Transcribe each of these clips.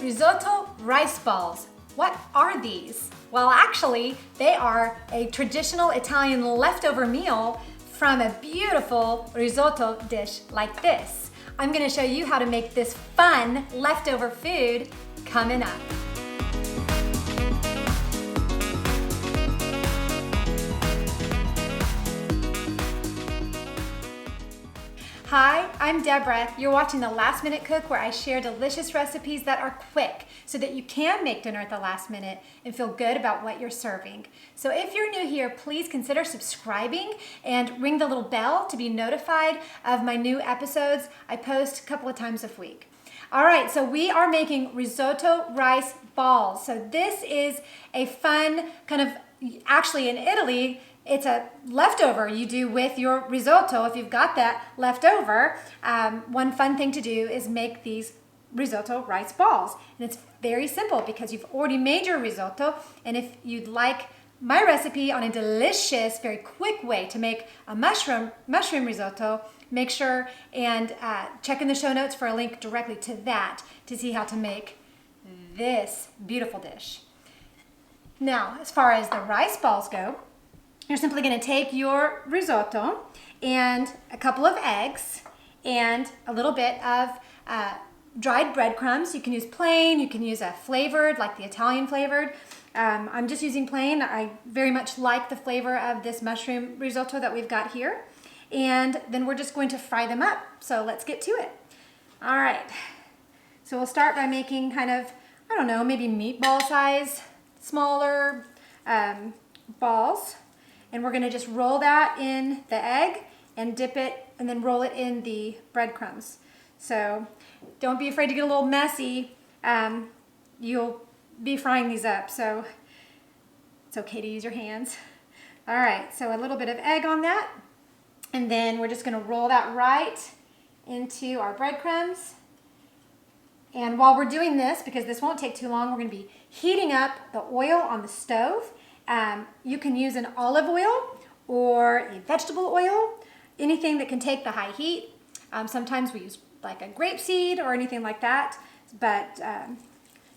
risotto rice balls. What are these? Well, actually, they are a traditional Italian leftover meal from a beautiful risotto dish like this. I'm gonna show you how to make this fun leftover food coming up. Hi, I'm Deborah. You're watching The Last Minute Cook, where I share delicious recipes that are quick so that you can make dinner at the last minute and feel good about what you're serving. So if you're new here, please consider subscribing and ring the little bell to be notified of my new episodes. I post a couple of times a week. All right, so we are making risotto rice balls. So this is a fun kind of, actually in Italy, it's a leftover you do with your risotto. If you've got that left over, one fun thing to do is make these risotto rice balls. And it's very simple because you've already made your risotto. And if you'd like my recipe on a delicious, very quick way to make a mushroom risotto, make sure and check in the show notes for a link directly to that to see how to make this beautiful dish. Now, as far as the rice balls go, you're simply going to take your risotto and a couple of eggs and a little bit of dried breadcrumbs. You can use plain, you can use a flavored, like the Italian flavored. I'm just using plain. I very much like the flavor of this mushroom risotto that we've got here. And then we're just going to fry them up. So let's get to it. All right. So we'll start by making kind of, I don't know, maybe meatball size, smaller balls. And we're gonna just roll that in the egg and dip it and then roll it in the breadcrumbs. So don't be afraid to get a little messy. You'll be frying these up, so it's okay to use your hands. All right, so a little bit of egg on that. And then we're just gonna roll that right into our breadcrumbs. And while we're doing this, because this won't take too long, we're gonna be heating up the oil on the stove. You can use an olive oil or a vegetable oil, anything that can take the high heat. Sometimes we use like a grapeseed or anything like that, but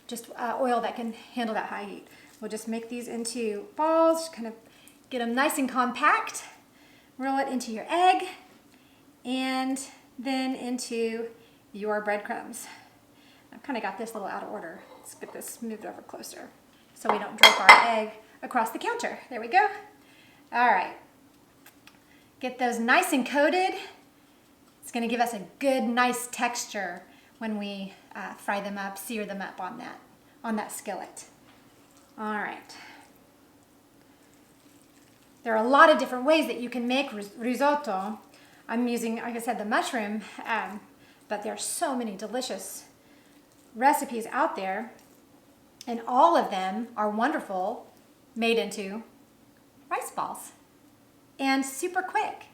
just oil that can handle that high heat. We'll just make these into balls, kind of get them nice and compact, roll it into your egg, and then into your breadcrumbs. I've kind of got this a little out of order. Let's get this moved over closer so we don't drape our egg across the counter. There we go. All right. Get those nice and coated. It's going to give us a good, nice texture when we fry them up, sear them up on that skillet. All right. There are a lot of different ways that you can make risotto. I'm using, like I said, the mushroom, but there are so many delicious recipes out there, and all of them are wonderful, made into rice balls and super quick.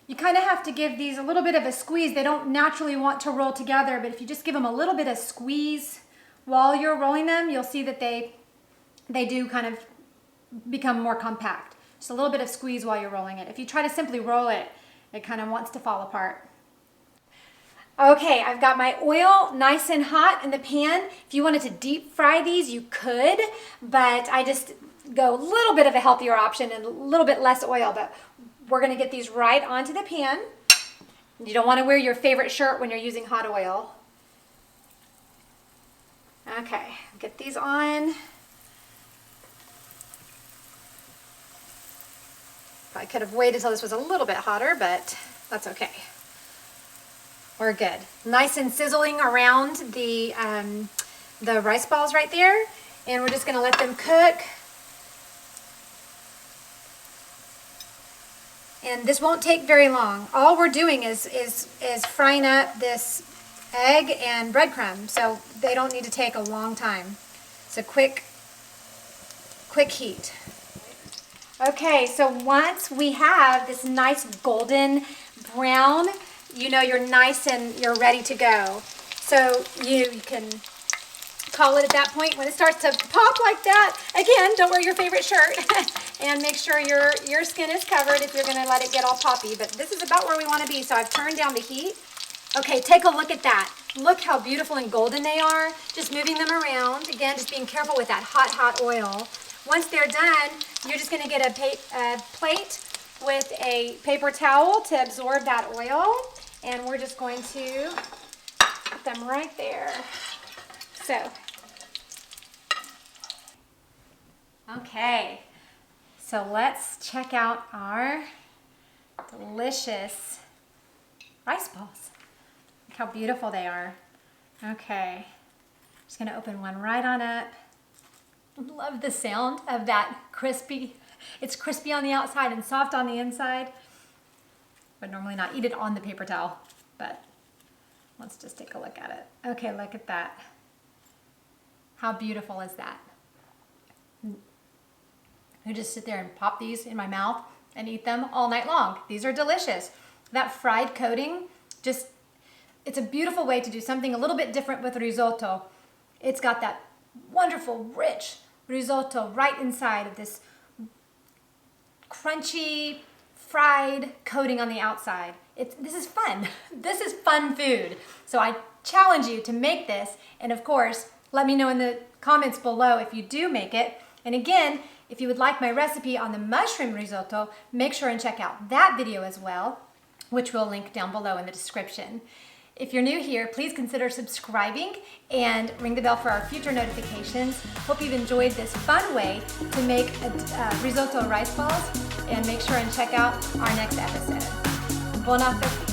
You kind of have to give these a little bit of a squeeze. They don't naturally want to roll together, but if you just give them a little bit of squeeze while you're rolling them, you'll see that they do kind of become more compact. Just a little bit of squeeze while you're rolling it. If you try to simply roll it, it kind of wants to fall apart. Okay, I've got my oil nice and hot in the pan. If you wanted to deep fry these, you could, but I just go a little bit of a healthier option and a little bit less oil, but we're gonna get these right onto the pan. You don't wanna wear your favorite shirt when you're using hot oil. Okay, get these on. I could have waited until this was a little bit hotter, but that's okay. We're good. Nice and sizzling around the rice balls right there. And we're just gonna let them cook. And this won't take very long. All we're doing is frying up this egg and breadcrumb, so they don't need to take a long time. It's a quick heat. Okay, so once we have this nice golden brown, you know you're nice and you're ready to go. So you can call it at that point. When it starts to pop like that, again, don't wear your favorite shirt and make sure your skin is covered if you're gonna let it get all poppy. But this is about where we wanna be. So I've turned down the heat Okay, take a look at that. Look how beautiful and golden they are. Just moving them around. Again, just being careful with that hot, hot oil. Once they're done, you're just gonna get a plate with a paper towel to absorb that oil. And we're just going to put them right there. So, okay. So let's check out our delicious rice balls. Look how beautiful they are. Okay, just gonna open one right on up. Love the sound of that crispy. It's crispy on the outside and soft on the inside. Would normally not eat it on the paper towel, but let's just take a look at it. Okay, look at that. How beautiful is that? I just sit there and pop these in my mouth and eat them all night long. These are delicious. That fried coating, it's a beautiful way to do something a little bit different with risotto. It's got that wonderful, rich risotto right inside of this crunchy, fried coating on the outside. This is fun. This is fun food. So I challenge you to make this, and of course, let me know in the comments below if you do make it. And again, if you would like my recipe on the mushroom risotto, make sure and check out that video as well, which we'll link down below in the description. If you're new here, please consider subscribing and ring the bell for our future notifications. Hope you've enjoyed this fun way to make risotto rice balls, and make sure and check out our next episode. Buon appetito!